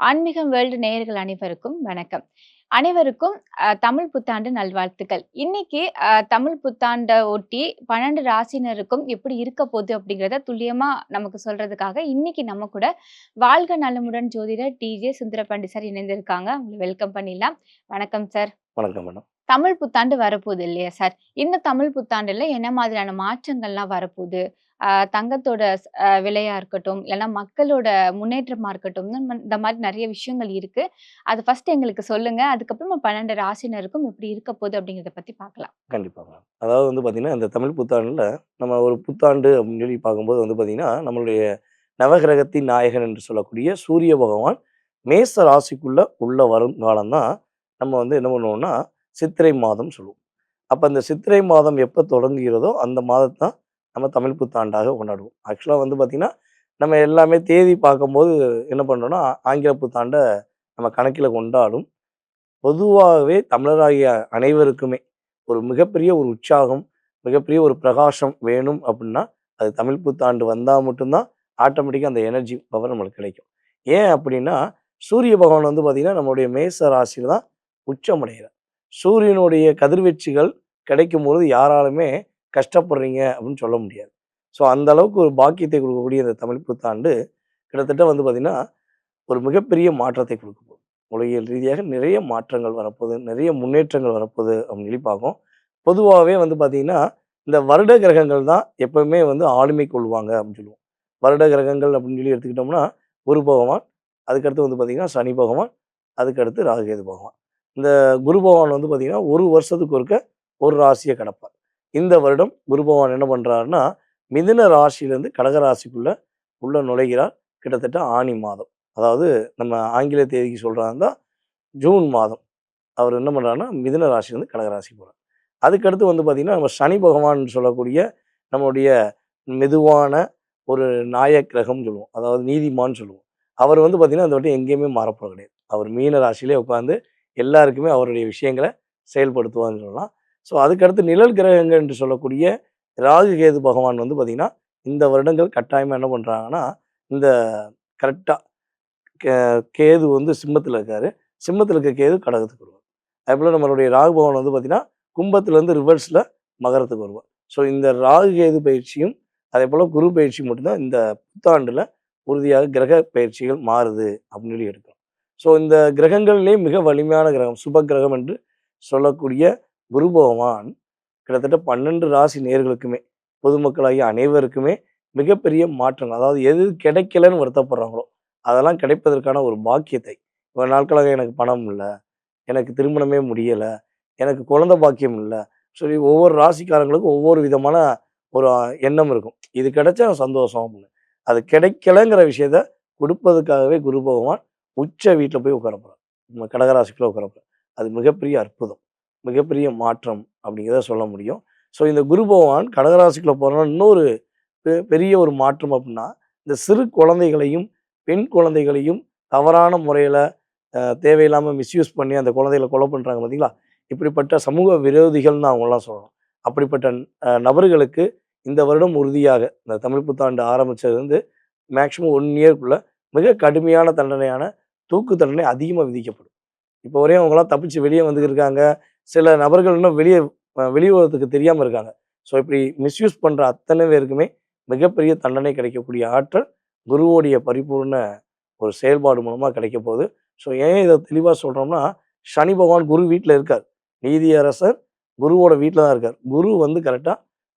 ஆன்மீகம் வேர்ல்டு நேயர்கள் அனைவருக்கும் வணக்கம். அனைவருக்கும் தமிழ் புத்தாண்டு நல்வாழ்த்துக்கள். இன்னைக்கு தமிழ் புத்தாண்ட ஒட்டி 12 ராசினருக்கும் எப்படி இருக்க போகுது அப்படிங்கிறத துல்லியமா நமக்கு சொல்றதுக்காக இன்னைக்கு நம்ம கூட வாழ்க நலமுடன் ஜோதிடர் டிஜே சுந்தரபாண்டி சார் இணைந்திருக்காங்க. உங்களை வெல்கம் பண்ணிடலாம். வணக்கம் சார். வணக்கம் மேடம். தமிழ் புத்தாண்டு வரப்போகுது இல்லையா சார்? இந்த தமிழ் புத்தாண்டுல என்ன மாதிரியான மாற்றங்கள்லாம் வரப்போகுது? தங்கத்தோட விலையா இருக்கட்டும், இல்லன்னா மக்களோட முன்னேற்றமா இருக்கட்டும், இந்த மாதிரி நெறைய விஷயங்கள் இருக்கு. அது ஃபர்ஸ்ட் எங்களுக்கு சொல்லுங்க. அதுக்கப்புறமா 12 ராசினருக்கும் எப்படி இருக்க போகுது அப்படிங்கிறத பத்தி பார்க்கலாம். கண்டிப்பா மேடம். அதாவது வந்து பார்த்தீங்கன்னா, இந்த தமிழ் புத்தாண்டுல நம்ம ஒரு புத்தாண்டு அப்படின்னு சொல்லி பார்க்கும்போது வந்து பார்த்தீங்கன்னா, நம்மளுடைய நவகிரகத்தின் நாயகன் என்று சொல்லக்கூடிய சூரிய பகவான் மேச ராசிக்குள்ள உள்ள வரும் காலம் தான் நம்ம வந்து என்ன பண்ணுவோம்னா, சித்திரை மாதம் சொல்லுவோம். அப்ப அந்த சித்திரை மாதம் எப்ப தொடங்குகிறதோ, அந்த மாதத்த தான் நம்ம தமிழ் புத்தாண்டாக கொண்டாடுவோம். ஆக்சுவலா வந்து பார்த்தீங்கன்னா, நம்ம எல்லாமே தேதி பார்க்கும்போது என்ன பண்றோம்னா, ஆங்கில புத்தாண்ட நம்ம கணக்கில கொண்டாலும் பொதுவாகவே தமிழராகிய அனைவருக்குமே ஒரு மிகப்பெரிய ஒரு உற்சாகம், மிகப்பெரிய ஒரு பிரகாசம் வேணும் அப்படின்னா, அது தமிழ் புத்தாண்டு வந்தா மட்டும்தான் ஆட்டோமேட்டிக்கா அந்த எனர்ஜி பவர் நம்மளுக்கு கிடைக்கும். ஏன் அப்படின்னா, சூரிய பகவான் வந்து பார்த்தீங்கன்னா, நம்மளுடைய மேச ராசியில தான் உச்சமடைகிறார். சூரியனுடைய கதிர்வீச்சுகள் கிடைக்கும்பொழுது யாராலுமே கஷ்டப்படுறீங்க அப்படின்னு சொல்ல முடியாது. ஸோ அந்த அளவுக்கு ஒரு பாக்கியத்தை கொடுக்கக்கூடிய இந்த தமிழ் புத்தாண்டு கிட்டத்தட்ட வந்து பார்த்தீங்கன்னா, ஒரு மிகப்பெரிய மாற்றத்தை கொடுக்க போகுது. உலகியல் ரீதியாக நிறைய மாற்றங்கள் வரப்போகுது, நிறைய முன்னேற்றங்கள் வரப்போகுது அப்படின்னு சொல்லி பார்ப்போம். பொதுவாகவே வந்து பார்த்தீங்கன்னா, இந்த வருட கிரகங்கள் தான் எப்பவுமே வந்து ஆளுமை கொள்வாங்க அப்படின்னு சொல்லுவோம். வருட கிரகங்கள் அப்படின்னு சொல்லி எடுத்துக்கிட்டோம்னா, குரு பகவான், அதுக்கடுத்து வந்து பார்த்தீங்கன்னா சனி பகவான், அதுக்கடுத்து ராகுகேது பகவான். இந்த குரு பகவான் வந்து பார்த்தீங்கன்னா, ஒரு வருஷத்துக்கு ஒருக்க ஒரு ராசியை கடப்பார். இந்த வருடம் குரு பகவான் என்ன பண்றாருன்னா, மிதுன ராசியிலேருந்து கடக ராசிக்குள்ள உள்ள நுழைகிறார். கிட்டத்தட்ட ஆனி மாதம். அதாவது நம்ம ஆங்கில தேதிக்கு சொல்றதா இருந்தா ஜூன் மாதம். அவர் என்ன பண்றாருன்னா, மிதுன ராசியிலேருந்து கடக ராசிக்கு போறார். அதுக்கடுத்து வந்து பார்த்தீங்கன்னா, நம்ம சனி பகவான் சொல்லக்கூடிய நம்முடைய மெதுவான ஒரு நாயக் கிரகம்னு சொல்லுவோம். அதாவது நீதிமான்னு சொல்லுவோம். அவர் வந்து பார்த்தீங்கன்னா, இந்த வாட்டி எங்கேயுமே மாறப்போறது கிடையாது. அவர் மீன ராசியிலே உட்காந்து எல்லாருக்குமே அவருடைய விஷயங்கள செயல்படுத்துவார்ன்னு சொல்லலாம். ஸோ அதுக்கடுத்து நிழல் கிரகங்கள் என்று சொல்லக்கூடிய ராகு, கேது பகவான் வந்து பார்த்தீங்கன்னா, இந்த வருடங்கள் கட்டாயமா என்ன பண்றாங்கன்னா, இந்த கரெக்ட்டா கேது வந்து சிம்மத்தில இருக்காரு. சிம்மத்தில இருக்க கேது கடகத்துக்கு வருவார். அதேபோல நம்மளுடைய ராகு பகவான் வந்து பார்த்தீங்கன்னா, கும்பத்திலேருந்து ரிவர்ஸ்ல மகரத்துக்கு வருவார். ஸோ இந்த ராகு கேது பயிற்சியும், அதேபோல குரு பயிற்சி மட்டும்தான் இந்த புத்தாண்டுல உறுதியாக கிரக பயிற்சிகள் மாறுது அப்படின்னு சொல்லி எடுக்கிறோம். ஸோ இந்த கிரகங்களிலே மிக வலிமையான கிரகம், சுப கிரகம் என்று சொல்லக்கூடிய குரு பகவான் கிட்டத்தட்ட 12 ராசி நேயர்களுக்குமே, பொதுமக்களாகிய அனைவருக்குமே மிகப்பெரிய மாற்றங்கள். அதாவது எது கிடைக்கலன்னு வருத்தப்படுறாங்களோ, அதெல்லாம் கிடைப்பதற்கான ஒரு பாக்கியத்தை, இவ்வளவு நாட்களாக எனக்கு பணம் இல்ல, எனக்கு திருமணமே முடியல, எனக்கு குழந்தை பாக்கியம் இல்ல, சொல்லி ஒவ்வொரு ராசிக்காரங்களுக்கும் ஒவ்வொரு விதமான ஒரு எண்ணம் இருக்கும். இது கிடைச்சா சந்தோஷம் அப்படின்னு. அது கிடைக்கலங்கிற விஷயத்த கொடுப்பதற்காகவே குரு பகவான் உச்ச வீட்ல போய் உட்கார போறார். நம்ம கடகராசிக்குள்ள உட்கார போறார். அது மிகப்பெரிய அற்புதம். மிகப்பெரிய மாற்றம் அப்படிங்கிறத சொல்ல முடியும். ஸோ இந்த குரு பகவான் கடகராசிக்குள்ள போறனால இன்னொரு பெரிய ஒரு மாற்றம் அப்படின்னா, இந்த சிறு குழந்தைகளையும், பெண் குழந்தைகளையும் தவறான முறையில தேவையில்லாம மிஸ்யூஸ் பண்ணி அந்த குழந்தைகள கொலை பண்றாங்க பார்த்தீங்களா? இப்படிப்பட்ட சமூக விரோதிகள்னு அவங்கலாம் சொல்லலாம். அப்படிப்பட்ட நபர்களுக்கு இந்த வருடம் உறுதியாக இந்த தமிழ் புத்தாண்டு ஆரம்பிச்சதுலருந்து மேக்ஸிமம் 1 இயர்க்குள்ள மிக கடுமையான தண்டனையான தூக்கு தண்டனை அதிகமா விதிக்கப்படும். இப்போ வரையும் அவங்கலாம் தப்பிச்சு வெளிய வந்துருக்காங்க. சில நபர்கள் இன்னும் வெளி உலகத்துக்கு தெரியாம இருக்காங்க. ஸோ இப்படி மிஸ்யூஸ் பண்ற அத்தனை பேருக்குமே மிகப்பெரிய தண்டனை கிடைக்கக்கூடிய ஆற்றல் குருவோடைய பரிபூர்ண ஒரு செயல்பாடு மூலமா கிடைக்க போகுது. ஸோ ஏன் இத தெளிவா சொல்றோம்னா, சனி பகவான் குரு வீட்ல இருக்கார். நீதியரசர் குருவோட வீட்ல தான் இருக்கார். குரு வந்து கரெக்ட்டா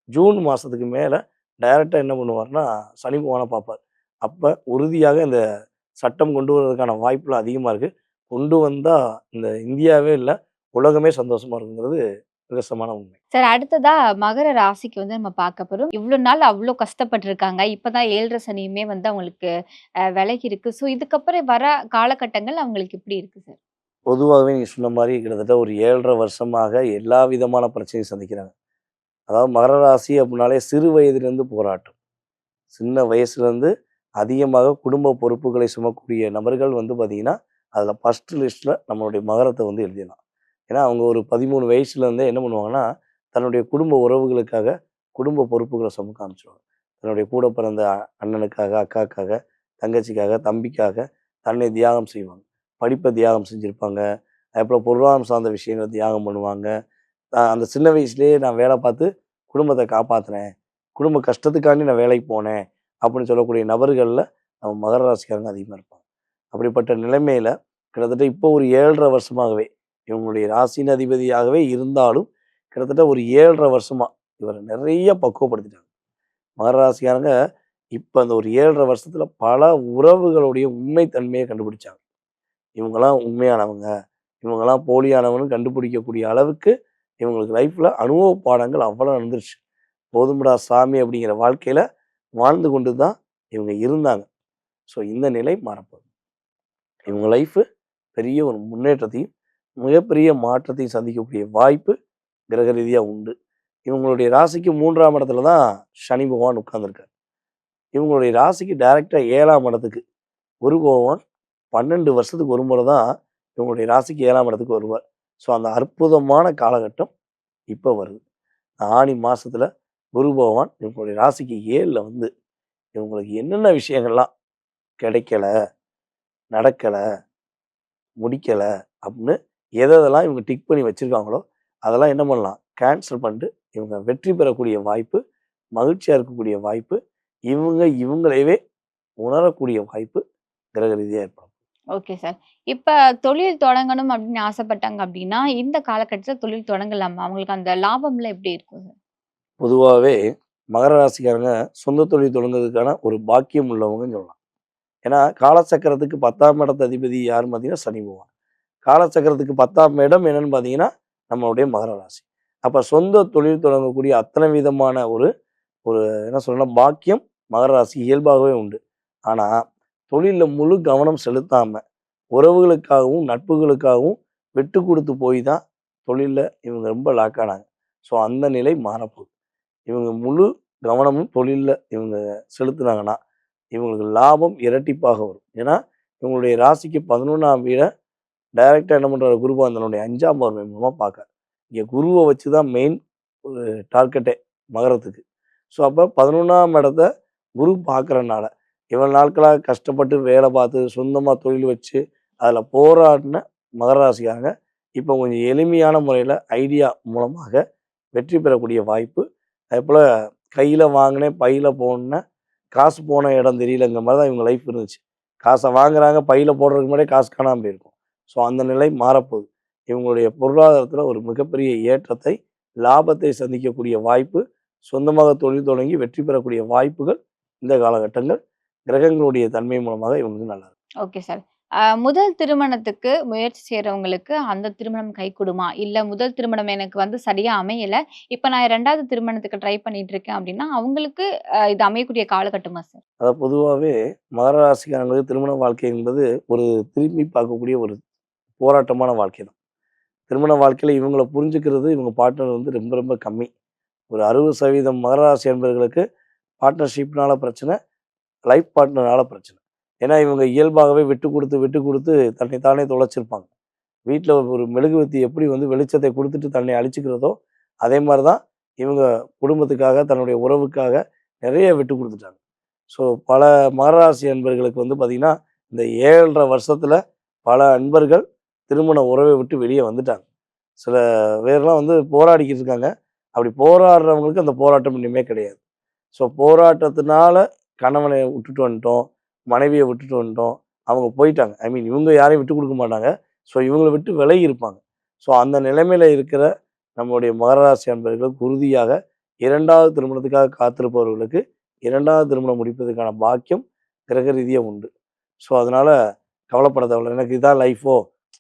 ஜூன் மாசத்துக்கு மேல டைரக்ட்டா என்ன பண்ணுவார்ன்னா, சனி பகவான பார்ப்பார். அப்ப உறுதியாக இந்த சட்டம் கொண்டு வரதுக்கான வாய்ப்புலாம் அதிகமா இருக்கு. கொண்டு வந்தா இந்த இந்தியாவே இல்ல, உலகமே சந்தோஷமா இருக்குங்கிறது நிதர்சனமான உண்மை. சார் அடுத்ததா மகர ராசிக்கு வந்து நம்ம பார்க்க போறோம். இவ்ளோ நாள் அவ்ளோ கஷ்டப்பட்டுருக்காங்க. இப்பதான் 7 சனியுமே வந்து அவங்களுக்கு விலகி இருக்கு. ஸோ இதுக்கப்புறம் வர காலகட்டங்கள் அவங்களுக்கு எப்படி இருக்கு சார்? பொதுவாகவே நீங்க சொன்ன மாரி கிட்டத்தட்ட ஒரு 7 1/2 வருஷமாக எல்லா விதமான பிரச்சனையும் சந்திக்கிறாங்க. அதாவது மகர ராசி அப்டின்னாலே சிறு வயதிலிருந்து போராட்டம். சின்ன வயசுலேருந்து அதிகமாக குடும்ப பொறுப்புகளை சுமக்கக்கூடிய நபர்கள் வந்து பார்த்தீங்கன்னா, அதில ஃபர்ஸ்ட் லிஸ்ட்ல நம்மளுடைய மகரத்த வந்து எழுதிடலாம். ஏன்னா, அவங்க ஒரு 13 வயசுலேருந்தே என்ன பண்ணுவாங்கன்னா, தன்னுடைய குடும்ப உறவுகளுக்காக குடும்ப பொறுப்புகள சுமக்க ஆரம்பிச்சுருவாங்க. தன்னுடைய கூட பிறந்த அண்ணனுக்காக, அக்காக்காக, தங்கச்சிக்காக, தம்பிக்காக, தன்னை தியாகம் செய்வாங்க. படிப்பை தியாகம் செஞ்சுருப்பாங்க. அதுக்கப்புறம் பொருளாதாரம் சார்ந்த விஷயங்களை தியாகம் பண்ணுவாங்க. அந்த சின்ன வயசுலேயே நான் வேலை பார்த்து குடும்பத்தை காப்பாற்றினேன், குடும்ப கஷ்டத்துக்காண்டி நான் வேலைக்கு போனேன் அப்படின்னு சொல்லக்கூடிய நபர்களில் நம்ம மகர ராசிக்காரங்க அதிகமாக இருப்பாங்க. அப்படிப்பட்ட நிலைமையில் கிட்டத்தட்ட இப்போ ஒரு 7.5 வருஷமாகவே இவங்களுடைய ராசியின் அதிபதியாகவே இருந்தாலும் கிட்டத்தட்ட ஒரு 7.5 வருஷமாக இவரை நிறைய பக்குவப்படுத்திட்டாங்க. மகர ராசிக்காரங்க இப்போ அந்த ஒரு 7.5 வருஷத்தில் பல உறவுகளுடைய உண்மை தன்மையை கண்டுபிடிச்சாங்க. இவங்கெல்லாம் உண்மையானவங்க, இவங்கெல்லாம் போலியானவங்கன்னு கண்டுபிடிக்கக்கூடிய அளவுக்கு இவங்களுக்கு லைஃப்பில் அனுபவ பாடங்கள் அவ்வளோ நடந்துருச்சு. போதும்டா சாமி அப்படிங்கிற வாழ்க்கையில் வாழ்ந்து கொண்டு தான் இவங்க இருந்தாங்க. ஸோ இந்த நிலை மாறப்போகுது. இவங்க லைஃபு பெரிய ஒரு முன்னேற்றத்தையும் மிகப்பெரிய மாற்றத்தையும் சந்திக்கக்கூடிய வாய்ப்பு கிரக ரீதியாக உண்டு. இவங்களுடைய ராசிக்கு 3ஆம் இடத்துல தான் சனி பகவான் உட்கார்ந்துருக்காரு. இவங்களுடைய ராசிக்கு டைரெக்டாக 7ஆம் இடத்துக்கு குரு பகவான் 12 வருஷத்துக்கு ஒரு முறை தான் இவங்களுடைய ராசிக்கு 7ஆம் இடத்துக்கு வருவார். ஸோ அந்த அற்புதமான காலகட்டம் இப்போ வருது. ஆனி மாதத்தில் குரு பகவான் இவங்களுடைய ராசிக்கு 7ல் வந்து இவங்களுக்கு என்னென்ன விஷயங்கள்லாம் கிடைக்கல, நடக்கலை, முடிக்கலை அப்படின்னு எதெல்லாம் இவங்க டிக் பண்ணி வச்சுருக்காங்களோ அதெல்லாம் என்ன பண்ணலாம், கேன்சல் பண்ணிட்டு இவங்க வெற்றி பெறக்கூடிய வாய்ப்பு, மகிழ்ச்சியாக இருக்கக்கூடிய வாய்ப்பு, இவங்களையவே உணரக்கூடிய வாய்ப்பு கிரக ரீதியாக ஏற்படும். Okay sir. இப்ப தொழில் தொடங்கணும் அப்படின்னு ஆசைப்பட்டாங்க அப்படின்னா, இந்த காலகட்டத்தில தொழில் தொடங்கலாமா? அவங்களுக்கு அந்த லாபம்லாம் எப்படி இருக்கும் சார்? பொதுவாகவே மகர ராசிக்காரங்க சொந்த தொழில் தொடங்குறதுக்கான ஒரு பாக்கியம் உள்ளவங்கன்னு சொல்லலாம். ஏன்னா காலச்சக்கரத்துக்கு 10ஆம் இடத்து அதிபதி யாருன்னு பார்த்தீங்கன்னா சனி பகவான். காலச்சக்கரத்துக்கு 10ஆம் இடம் என்னன்னு பார்த்தீங்கன்னா நம்மளுடைய மகர ராசி. அப்போ சொந்த தொழில் தொடங்கக்கூடிய அத்தனை விதமான ஒரு ஒரு என்ன சொல்லணும்னா பாக்கியம் மகர ராசி இயல்பாகவே உண்டு. ஆனால் தொழிலில் முழு கவனம் செலுத்தாமல் உறவுகளுக்காகவும் நட்புகளுக்காகவும் விட்டு கொடுத்து போய் தான் தொழிலில் இவங்க ரொம்ப லாக் ஆனாங்க. ஸோ அந்த நிலை மாறப்போகுது. இவங்க முழு கவனமும் தொழிலில் இவங்க செலுத்துனாங்கன்னா இவங்களுக்கு லாபம் இரட்டிப்பாக வரும். ஏன்னா இவங்களுடைய ராசிக்கு 11ஆம் வீடை டைரெக்டாக என்ன பண்ணுறாரு குருபகவான் தன்னுடைய 5ஆம் பார்வை மூலமாக பார்க்க. இங்கே குருவை வச்சு தான் மெயின் ஒரு டார்கெட்டே மகரத்துக்கு. ஸோ அப்போ 11ஆம் இடத்த குரு பார்க்குறனால இவ்வளோ நாட்களாக கஷ்டப்பட்டு வேலை பார்த்து சொந்தமாக தொழில் வச்சு அதில் போராடின மகர ராசிக்காரங்க இப்போ கொஞ்சம் எளிமையான முறையில் ஐடியா மூலமாக வெற்றி பெறக்கூடிய வாய்ப்பு. அதேபோல் கையில் வாங்கினேன் பையில் போனேன் காசு போன இடம் தெரியலங்கிற மாதிரி தான் இவங்க லைஃப் இருந்துச்சு. காசை வாங்குறாங்க பையில் போடுறதுக்கு முன்னாடியே காசு காணாமல் போயிருக்கும். ஸோ அந்த நிலை மாறப்போகுது. இவங்களுடைய பொருளாதாரத்தில் ஒரு மிகப்பெரிய ஏற்றத்தை, லாபத்தை சந்திக்கக்கூடிய வாய்ப்பு, சொந்தமாக தொழில் தொடங்கி வெற்றி பெறக்கூடிய வாய்ப்புகள் இந்த காலகட்டங்கள் கிரகங்களுடைய தன்மை மூலமாக இவங்களுக்கு நல்லா இருக்கும். Okay sir. முதல் திருமணத்துக்கு முயற்சி செய்றவங்களுக்கு அந்த திருமணம் கைகூடுமா? இல்ல முதல் திருமணம் எனக்கு வந்து சரியா அமையல. இப்ப நான் 2வது திருமணத்துக்கு ட்ரை பண்ணிட்டு இருக்கேன் அப்படின்னா, அவங்களுக்கு இது அமையக்கூடிய காலகட்டமா சார்? அதாவது பொதுவாகவே மகர ராசிக்காரங்களுக்கு திருமண வாழ்க்கை என்பது ஒரு திரும்பி பார்க்கக்கூடிய ஒரு போராட்டமான வாழ்க்கை தான். திருமண வாழ்க்கையில் இவங்கள புரிஞ்சுக்கிறது இவங்க பார்ட்னர் வந்து ரொம்ப ரொம்ப கம்மி. ஒரு 60% மகர ராசி என்பவர்களுக்கு பார்ட்னர்ஷிப்னால பிரச்சனை, லைஃப் பார்ட்னரால பிரச்சனை. ஏன்னா இவங்க இயல்பாகவே விட்டு கொடுத்து தன்னை தானே தொலைச்சிருப்பாங்க. வீட்டில் ஒரு மெழுகுவர்த்தி எப்படி வந்து வெளிச்சத்தை கொடுத்துட்டு தன்னை அழிச்சுக்கிறதோ அதே மாதிரி தான் இவங்க குடும்பத்துக்காக தன்னுடைய உறவுக்காக நிறைய விட்டு கொடுத்துட்டாங்க. ஸோ பல மகராசி அன்பர்களுக்கு வந்து பார்த்திங்கன்னா இந்த 7.5 வருஷத்தில் பல அன்பர்கள் திருமண உறவை விட்டு வெளியே வந்துட்டாங்க. சில பேர்லாம் வந்து போராடிக்கிட்டு இருக்காங்க. அப்படி போராடுறவங்களுக்கு அந்த போராட்டம் இனிமே கிடையாது. ஸோ போராட்டத்தினால கணவனை விட்டுட்டு வந்துட்டோம், மனைவியை விட்டுட்டு வந்துட்டோம், அவங்க போயிட்டாங்க. ஐ மீன் இவங்க யாரையும் விட்டு கொடுக்க மாட்டாங்க. ஸோ இவங்களை விட்டு விலகி இருப்பாங்க. ஸோ அந்த நிலைமையில் இருக்கிற நம்மளுடைய மகர ராசி அன்பர்களுக்கு உறுதியாக 2வது திருமணத்துக்காக காத்திருப்பவர்களுக்கு 2வது திருமணம் முடிப்பதற்கான பாக்கியம் கிரக ரீதியாக உண்டு. ஸோ அதனால் கவலைப்பட தேவையில்லை. எனக்கு இதான் லைஃபோ,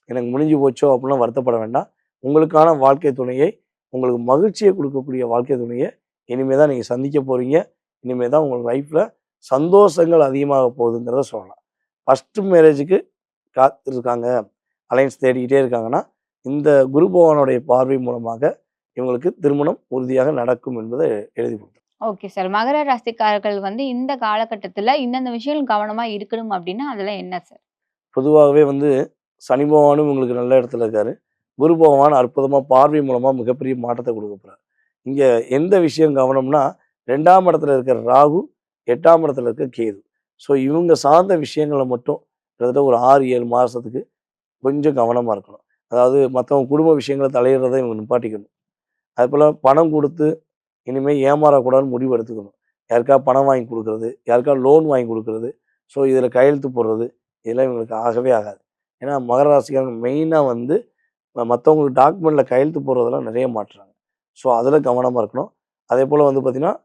எனக்கு முடிஞ்சு போச்சோ அப்படிலாம் வருத்தப்பட வேண்டாம். உங்களுக்கான வாழ்க்கை துணையை, உங்களுக்கு மகிழ்ச்சியை கொடுக்கக்கூடிய வாழ்க்கை துணையை இனிமேல் தான் நீங்கள் சந்திக்க போகிறீங்க. இனிமேல் தான் உங்கள் லைஃப்பில் சந்தோஷங்கள் அதிகமாக போகுதுங்கிறத சொல்லலாம். ஃபஸ்ட்டு மேரேஜுக்கு காத்திருக்காங்க, அலைன்ஸ் தேடிக்கிட்டே இருக்காங்கன்னா இந்த குரு பகவானுடைய பார்வை மூலமாக இவங்களுக்கு திருமணம் உறுதியாக நடக்கும் என்பதை எழுதி கொடுத்தேன். Okay sir. மகர ராசிக்காரர்கள் வந்து இந்த காலகட்டத்தில இந்தந்த விஷயங்கள் கவனமா இருக்கணும் அப்படின்னா, அதெல்லாம் என்ன சார்? பொதுவாகவே வந்து சனி பகவானும் உங்களுக்கு நல்ல இடத்துல இருக்காரு. குரு பகவான் அற்புதமாக பார்வை மூலமாக மிகப்பெரிய மாற்றத்தை கொடுக்க போகிறார். இங்கே எந்த விஷயம் கவனம்னா 2ஆம் இடத்துல இருக்கிற ராகு, 8ஆம் இடத்துல இருக்க கேது. ஸோ இவங்க சார்ந்த விஷயங்களை மட்டும் கிட்டத்தட்ட ஒரு 6, 7 மாதத்துக்கு கொஞ்சம் கவனமாக இருக்கணும். அதாவது மற்றவங்க குடும்ப விஷயங்களை தலையிடுறத இவங்க நிப்பாட்டிக்கணும். அதுபோல் பணம் கொடுத்து இனிமேல் ஏமாறக்கூடாதுன்னு முடிவு எடுத்துக்கணும். யாருக்காவது பணம் வாங்கி கொடுக்குறது, யாருக்காவது லோன் வாங்கி கொடுக்குறது, ஸோ இதில் கையெழுத்து போடுறது, இதெல்லாம் இவங்களுக்கு ஆகவே ஆகாது. ஏன்னா மகர ராசிக்காரங்க மெயினாக வந்து மற்றவங்களுக்கு டாக்குமெண்ட்டில் கையெழுத்து போடுறதெல்லாம் நிறைய மாட்டுறாங்க. ஸோ அதில் கவனமாக இருக்கணும். அதே போல் வந்து பார்த்திங்கன்னா,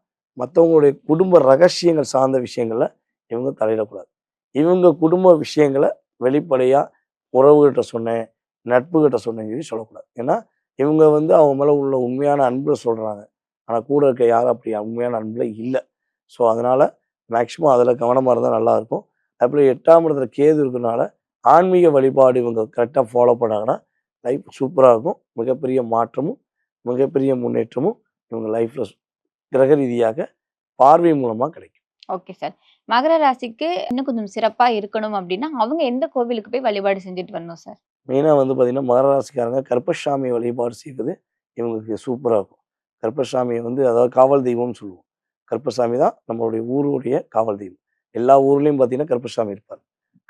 மற்றவங்களுடைய குடும்ப ரகசியங்கள் சார்ந்த விஷயங்களில் இவங்க தலையிடக்கூடாது. இவங்க குடும்ப விஷயங்களை வெளிப்படையாக உறவுகிட்ட சொன்னேன், நட்புகிட்ட சொன்னேன்னு சொல்லி சொல்லக்கூடாது. ஏன்னா இவங்க வந்து அவங்க மேலே உள்ள உண்மையான அன்பை சொல்கிறாங்க. ஆனால் கூட இருக்க யாரும் அப்படி உண்மையான அன்பில் இல்லை. ஸோ அதனால் மேக்ஸிமம் அதில் கவனமாக இருந்தால் நல்லாயிருக்கும். அதுபோல் 8ஆம் இடத்துல கேது இருக்கிறனால ஆன்மீக வழிபாடு இவங்க கரெக்டாக ஃபாலோ பண்ணாங்கன்னா லைஃப் சூப்பராக இருக்கும். மிகப்பெரிய மாற்றமும் மிகப்பெரிய முன்னேற்றமும் இவங்க லைஃப்பில் கிரக ரீதியாக பார்வை மூலமாக கிடைக்கும். Okay sir. மகர ராசிக்கு இன்னும் கொஞ்சம் சிறப்பா இருக்கணும் அப்படின்னா, அவங்க எந்த கோவிலுக்கு போய் வழிபாடு செஞ்சுட்டு வரணும் சார்? மெயினாக வந்து பார்த்திங்கன்னா, மகர ராசிக்காரங்க கருப்பசாமி வழிபாடு செய்வது இவங்களுக்கு சூப்பராக இருக்கும். கருப்பசாமியை வந்து அதாவது காவல் தெய்வம்னு சொல்லுவோம். கருப்பசாமி தான் நம்மளுடைய ஊருடைய காவல் தெய்வம். எல்லா ஊர்லேயும் பார்த்திங்கன்னா கருப்பசாமி இருப்பார்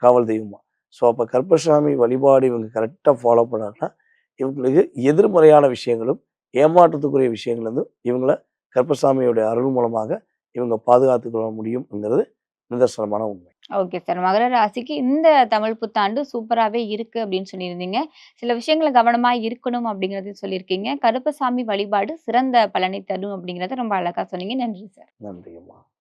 காவல் தெய்வமா. ஸோ அப்போ கருப்பசாமி வழிபாடு இவங்க கரெக்டாக ஃபாலோ பண்ணாங்கன்னா, இவங்களுக்கு எதிர்மறையான விஷயங்களும், ஏமாற்றத்துக்குரிய விஷயங்கள் வந்து இவங்கள கருப்பசாமியோடைய அருள் மூலமாக இவங்க பாதுகாத்துக் கொள்ள முடியும்ங்கிறது நிதர்சனமான உண்மை. Okay sir. மகர ராசிக்கு இந்த தமிழ் புத்தாண்டு சூப்பராவே இருக்கு அப்படின்னு சொல்லியிருந்தீங்க. சில விஷயங்கள கவனமா இருக்கணும் அப்படிங்கிறதையும் சொல்லியிருக்கீங்க. கருப்பசாமி வழிபாடு சிறந்த பலனை தரும் அப்படிங்கிறத ரொம்ப அழகா சொன்னீங்க. நன்றி சார். நன்றியம்மா.